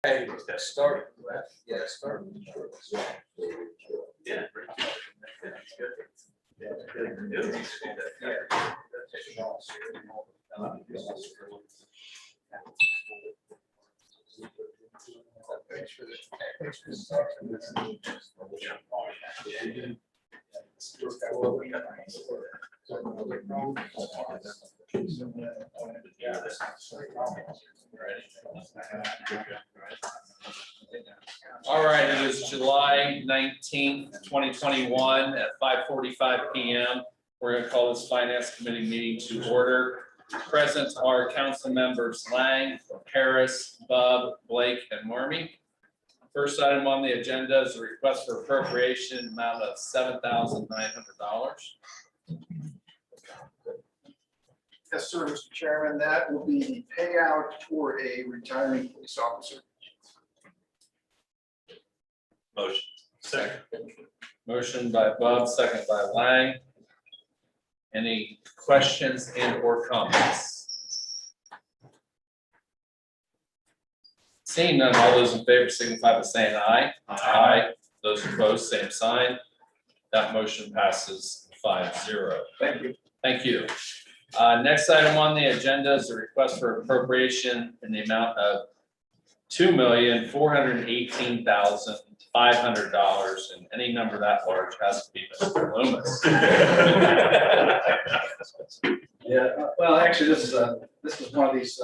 Hey, start. Yeah, start. Yeah. All right, it is July 19th, 2021 at 5:45 p.m. We're going to call this Finance Committee meeting to order. Present are council members Lang, Harris, Bub, Blake, and Wormy. First item on the agenda is a request for appropriation amount of $7,900. Yes, sir, Mr. Chairman, that will be the payout for a retiring police officer. Motion. Second. Motion by Bub, second by Lang. Any questions and or comments? Seeing none, all those in favor signify by saying aye. Aye. Those opposed, same sign. That motion passes 5-0. Thank you. Thank you. Next item on the agenda is a request for appropriation in the amount of $2,418,500, and any number that large has to be Mr. Loomis. Yeah, well, actually, this is one of these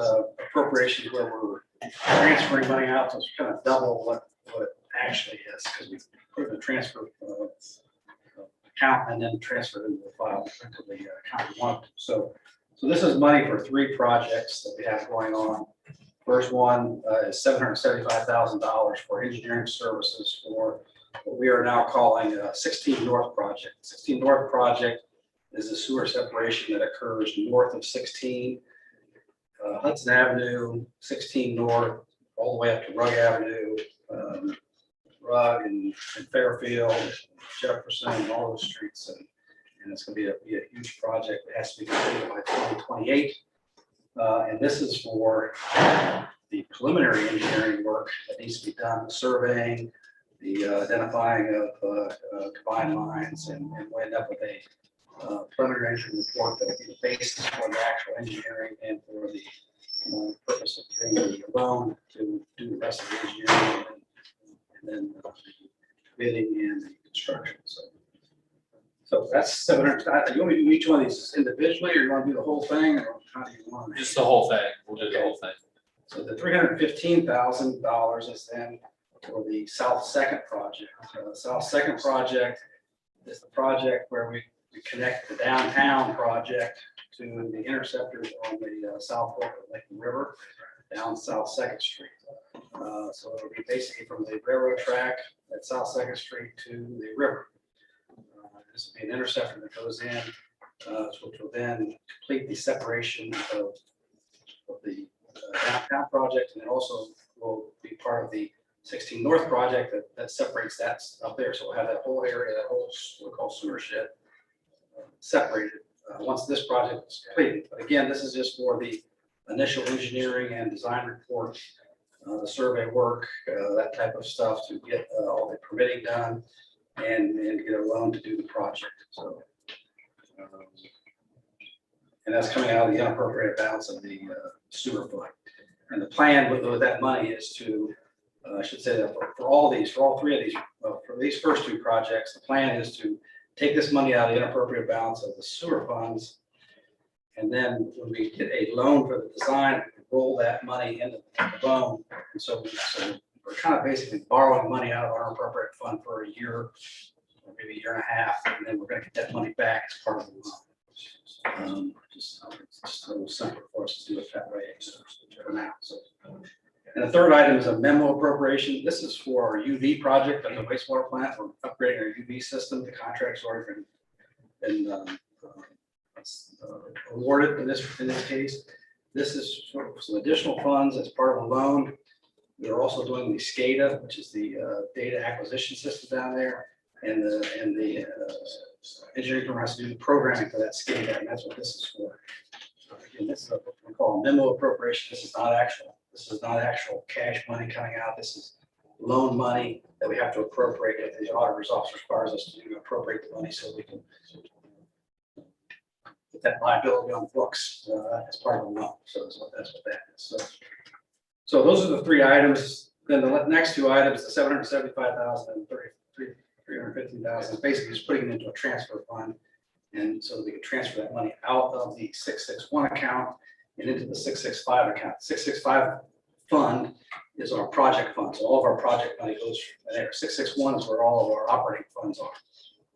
appropriations where we're transferring money out, so it's kind of double what it actually is, because we put in the transfer account and then transfer it into the file into the account we want. So this is money for 3 projects that we have going on. First one is $775,000 for engineering services for what we are now calling 16 North project. 16 North project is a sewer separation that occurs north of 16, Hudson Avenue, 16 North, all the way up to Rugg Avenue, Rugg and Fairfield, Jefferson, and all those streets. And it's going to be a huge project. It has to be completed by 2028. And this is for the preliminary engineering work that needs to be done, the surveying, the identifying of combined lines, and we'll end up with a preliminary engineering report that will be the basis for the actual engineering and for the purpose of getting the loan to do the rest of the engineering and then the bidding and the construction. So that's 700. You want me to do each one of these individually, or you want to do the whole thing, or how do you want to? Just the whole thing. We'll do the whole thing. So the $315,000 is then for the South Second project. The South Second project is the project where we connect the downtown project to the interceptors on the south fork of Lake River down South Second Street. So it'll be basically from the railroad track at South Second Street to the river. This will be an interceptor that goes in, which will then complete the separation of the downtown project, and it also will be part of the 16 North project that separates that up there. So we'll have that whole area, that whole what we call sewer shed, separated once this project is completed. But again, this is just for the initial engineering and design report, the survey work, that type of stuff to get all the permitting done and get a loan to do the project. So, and that's coming out of the unappropriated balance of the sewer fund. And the plan with that money is to, I should say that for all 3 of these, for these first 2 projects, the plan is to take this money out of the unappropriated balance of the sewer funds. And then when we get a loan for the design, roll that money into the loan. And so we're kind of basically borrowing money out of our unappropriated fund for a year, or maybe a year and a half, and then we're going to get that money back as part of the loan. It's just a little simpler for us to do it that way for now. So, and the third item is a memo appropriation. This is for our UV project at the wastewater plant. We're upgrading our UV system. The contract's already been awarded in this case. This is for some additional funds as part of a loan. We're also doing the SCADA, which is the data acquisition system down there, and the engineering firm has to do the programming for that SCADA, and that's what this is for. Again, this is what we call a memo appropriation. This is not actual This is not actual cash money coming out. This is loan money that we have to appropriate if the auditor's office requires us to do appropriate the money so we can put that liability on books as part of the loan. So that's what that is. So those are the three items. Then the next two items, the 775,000 and 315,000, basically just putting it into a transfer fund. And so that we can transfer that money out of the 661 account and into the 665 account. 665 fund is our project fund. So all of our project money goes there. 661 is where all of our operating funds are.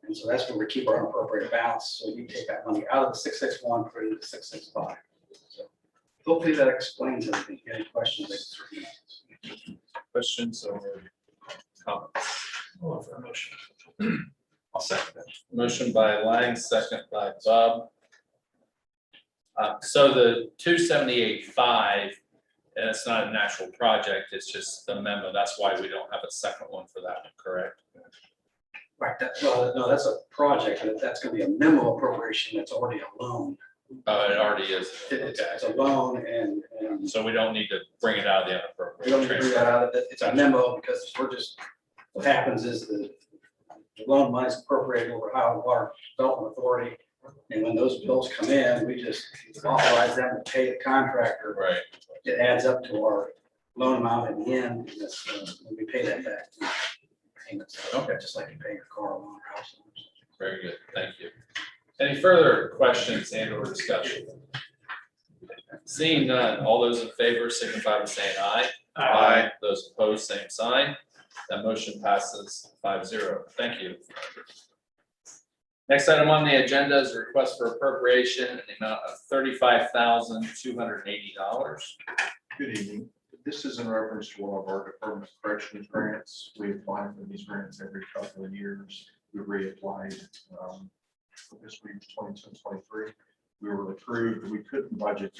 And so that's where we keep our unappropriated balance. So you take that money out of the 661, put it into 665. So hopefully that explains everything. Any questions? Questions or comments? I'll second that. Motion by Lang, second by Bub. So the 278.5, and it's not an actual project, it's just the memo. That's why we don't have a second one for that one, correct? Right. Well, no, that's a project. That's going to be a memo appropriation. That's already a loan. Oh, it already is. It's a loan and So we don't need to bring it out of the we don't unappropriated need to bring transfer. that out of it. It's a memo because we're just, what happens is the loan money is appropriated over Ohio Water Development Authority. And when those bills come in, we just authorize them to pay the contractor. Right, It adds up to our loan amount in the end. And that's, when we pay that back. Payments. Okay. Just like you pay your car loan or house loan. very good, thank you. Any further questions and or discussion? Seeing none, all those in favor signify by saying aye. Aye. Those opposed, same sign. That motion passes 5-0. Thank you. Next item on the agenda is a request for appropriation in the amount of $35,280. Good evening. This is in reference to one of our Department of Corrections grants. We apply for these grants every couple of years. We reapplied for this week, 22-23. We were approved. We couldn't budget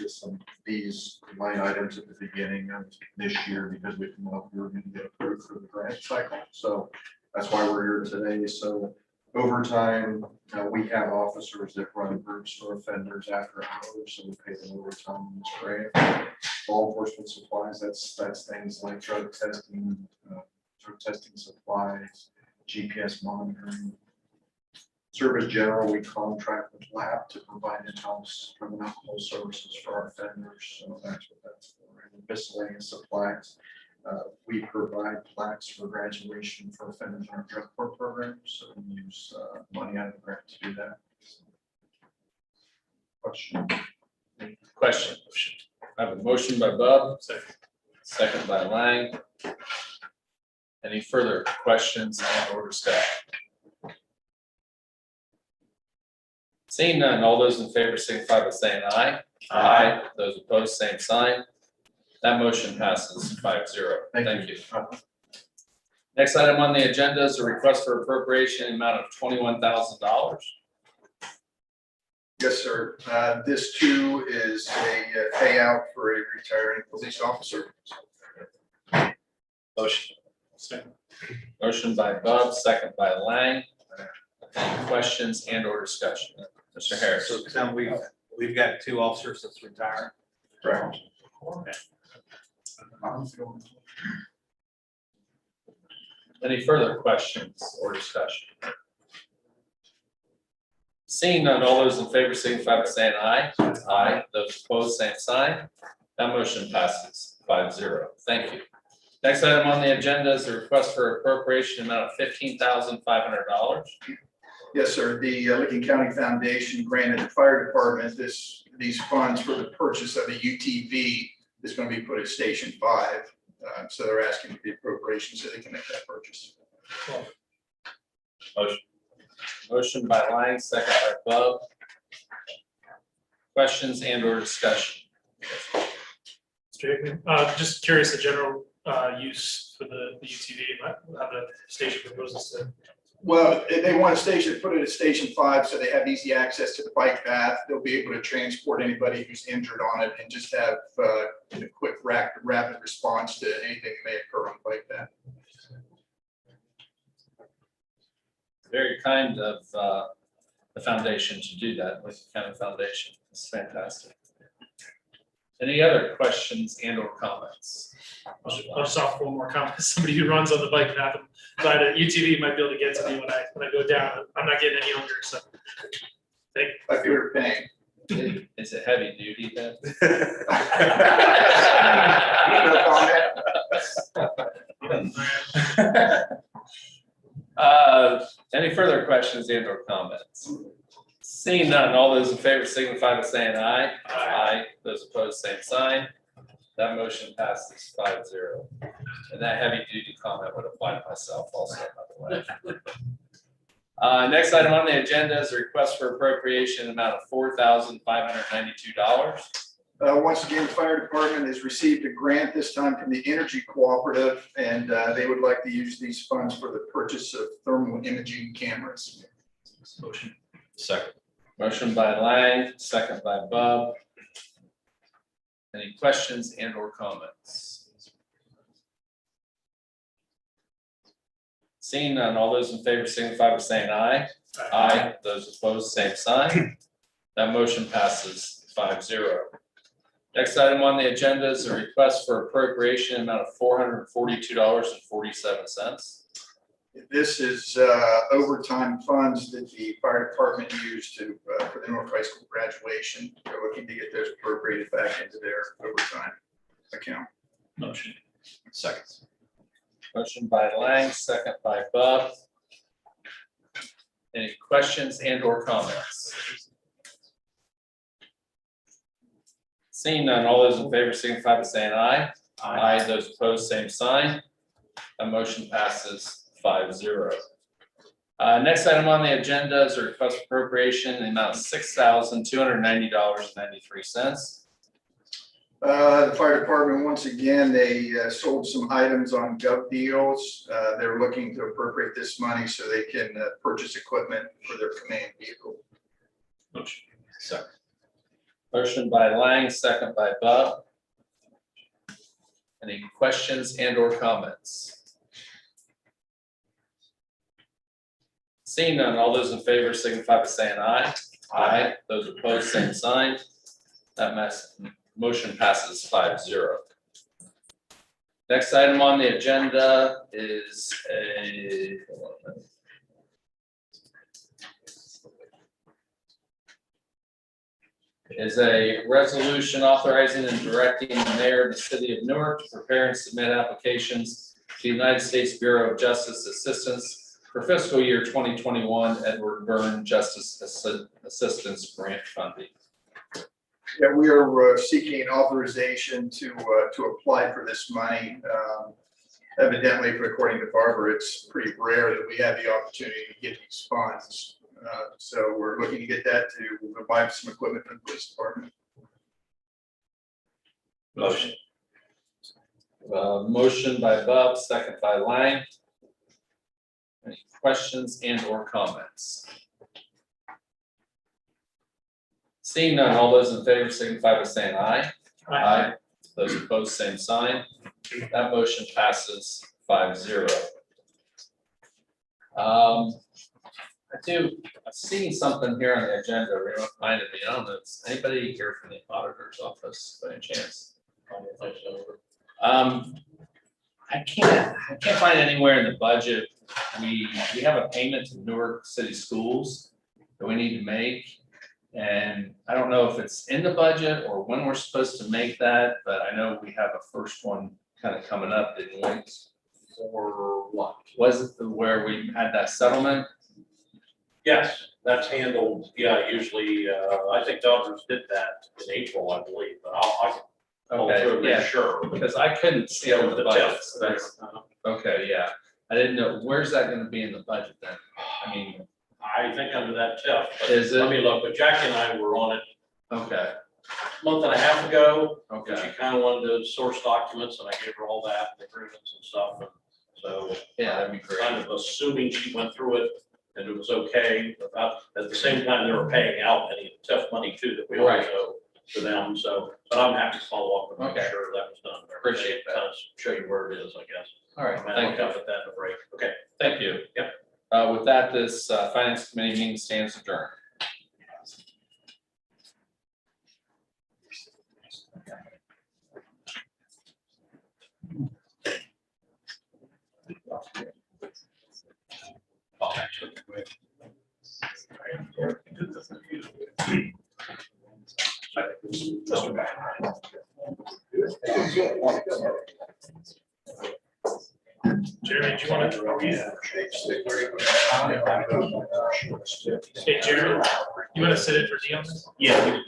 these line items at the beginning of this year because we didn't know if we were going to get approved for the grant cycle. So that's why we're here today. So overtime, we have officers that run groups for offenders after hours, so we pay them overtime in this grant. Law enforcement supplies, that's things like drug testing supplies, GPS monitoring. Service general, we contract with lab to provide in-house drug and alcohol services for our offenders, so that's what that's for. And miscellaneous supplies, we provide plaques for graduation for offenders in our drug court program, so we use money out of the grant to do that. Question? Question. I have a motion by Bub. Second by Lang. Any further questions and or discussion? Seeing none, all those in favor signify by saying aye. Aye. Those opposed, same sign. That motion passes 5-0. Thank you. Next item on the agenda is a request for appropriation amount of $21,000. Yes, sir. This too is a payout for a retiring police officer. Motion. Motion by Bub, second by Lang. Any questions and or discussion? Mr. Harris. So Tom, we've got 2 officers that's retired. Correct. Any further questions or discussion? Seeing none, all those in favor signify by saying aye. Aye. Those opposed, same sign. That motion passes 5-0. Thank you. Next item on the agenda is a request for appropriation amount of $15,500. Yes, sir. The Licking County Foundation granted the fire department these funds for the purchase of a UTV that's going to be put at Station 5. So they're asking for the appropriation so they can make that purchase. Motion by Lang, second by Bub. Questions and or discussion? Just curious, the general use for the UTV, how the station proposes to. Well, they want a station, put it at Station 5 so they have easy access to the bike path. They'll be able to transport anybody who's injured on it and just have a quick rapid response to anything that may occur on the bike path. Very kind of the foundation to do that with the County Foundation. It's fantastic. Any other questions and or comments? I'll just offer one more comment. Somebody who runs on the bike path, but UTV might be able to get to me when I go down. I'm not getting any younger, so. If you were paying. Is it heavy duty then? Any further questions and or comments? Seeing none, all those in favor signify by saying aye. Aye. Those opposed, same sign. That motion passes 5-0. And that heavy duty comment would apply to myself also, by the way. Next item on the agenda is a request for appropriation amount of $4,592. Once again, the fire department has received a grant, this time from the Energy Cooperative, and they would like to use these funds for the purchase of thermal imaging cameras. Motion. Second. Motion by Lang, second by Bub. Any questions and or comments? Seeing none, all those in favor signify by saying aye. Aye. Those opposed, same sign. That motion passes 5-0. Next item on the agenda is a request for appropriation amount of $442.47. This is overtime funds that the fire department used for the Newark High School graduation. They're looking to get those appropriated back into their overtime account. Motion. Second. Motion by Lang, second by Bub. Any questions and or comments? Seeing none, all those in favor signify by saying aye. Aye. Those opposed, same sign. That motion passes 5-0. Next item on the agenda is a request for appropriation in the amount of $6,290.93. The fire department, once again, they sold some items on Gov Deals. They're looking to appropriate this money so they can purchase equipment for their command vehicle. Motion. Second. Motion by Lang, second by Bub. Any questions and or comments? Seeing none, all those in favor signify by saying aye. Aye. Those opposed, same sign. That motion passes 5-0. Next item on the agenda is a resolution authorizing and directing the mayor of the city of Newark to prepare and submit applications to the United States Bureau of Justice Assistance for fiscal year 2021 Edward Byrne Justice Assistance Grant Funding. Yeah, we are seeking authorization to apply for this money. Evidently, according to Barbara, it's pretty rare that we have the opportunity to get these funds. So we're looking to get that to buy some equipment for the police department. Motion. Motion by Bub, second by Lang. Any questions and or comments? Seeing none, all those in favor signify by saying aye. Aye. Those opposed, same sign. That motion passes 5-0. I've seen something here on the agenda, reminded me, I don't know, is anybody here from the auditor's office by any chance? I can't find anywhere in the budget, we have a payment to Newark City Schools that we need to make. And I don't know if it's in the budget or when we're supposed to make that, but I know we have a first one kind of coming up, didn't we? For what? Was it where we had that settlement? Yes, that's handled, yeah, usually, I think the auditors did that in April, I believe, but I can go through and Okay, make sure. because I couldn't see it in the budget. test So there. that's, okay, yeah. I didn't know, where's that gonna be in the budget then? I mean, I think under that TIF, but is let it? me look, but Jackie and I were on it Okay, a month and a half ago. And okay, she kind of wanted to source documents and I gave her all that, the agreements and stuff, and so. yeah, that'd be great. Kind of assuming she went through it and it was okay, but at the same time, they were paying out any TIF money too that we always Right. owe to them, so, but I'm happy to follow up and make Okay. sure that was done. Appreciate that. Kind of show you where it is, I guess. All right, I might thank look you. up at that in a break, okay. Thank you. Yep. With that, this finance committee meeting stands adjourned. Jeremy, do you want to? Hey, Jeremy, you want to sit in for D on this? Yeah.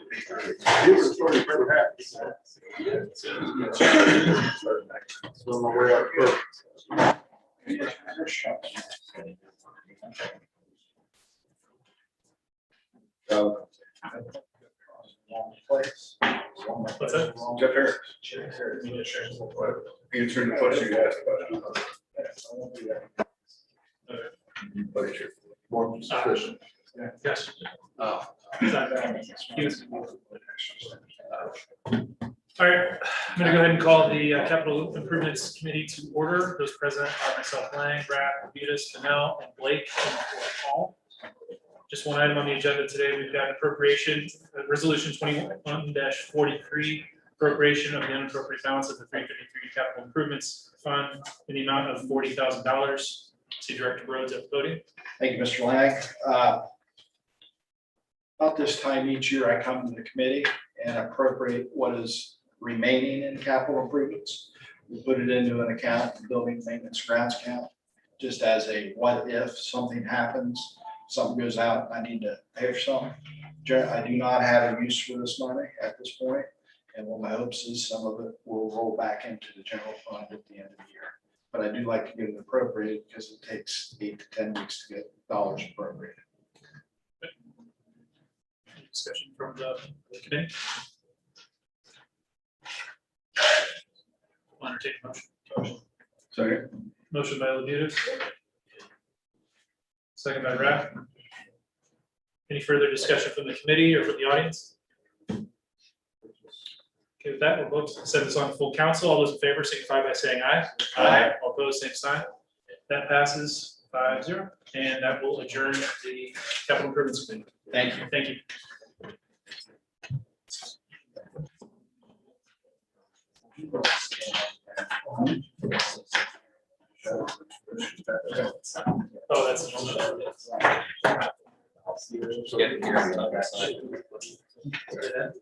What's that? Jeff Harris. Answering the question you asked about. More sufficient. Yes. Oh. He was- All right, I'm gonna go ahead and call the Capital Improvements Committee to order. Those present are myself, Lang, Brad, Bermudez, Fennell, and Blake, and Paul. Just one item on the agenda today, we've got appropriation, resolution 21-43, appropriation of the unappropriated balance of the 353 Capital Improvements Fund in the amount of $40,000. See Director Rhodes at the podium. Thank you, Mr. Lang. About this time each year, I come to the committee and appropriate what is remaining in capital improvements. We put it into an account, building maintenance grounds account, just as a what if something happens, something goes out, and I need to pay for something. I do not have a use for this money at this point, and what my hopes is some of it will roll back into the general fund at the end of the year. But I do like to get it appropriated because it takes 8 to 10 weeks to get dollars appropriated. Discussion from the committee. I'll entertain a motion. Sorry. Motion by Labutus. Second by Rath. Any further discussion from the committee or from the audience? Okay, with that, we'll vote to send this on to full council. All those in favor signify by saying aye. Aye. All opposed, same sign. That passes 5-0, and that will adjourn the capital improvements committee. Thank you. Thank you. Oh, that's. Get here.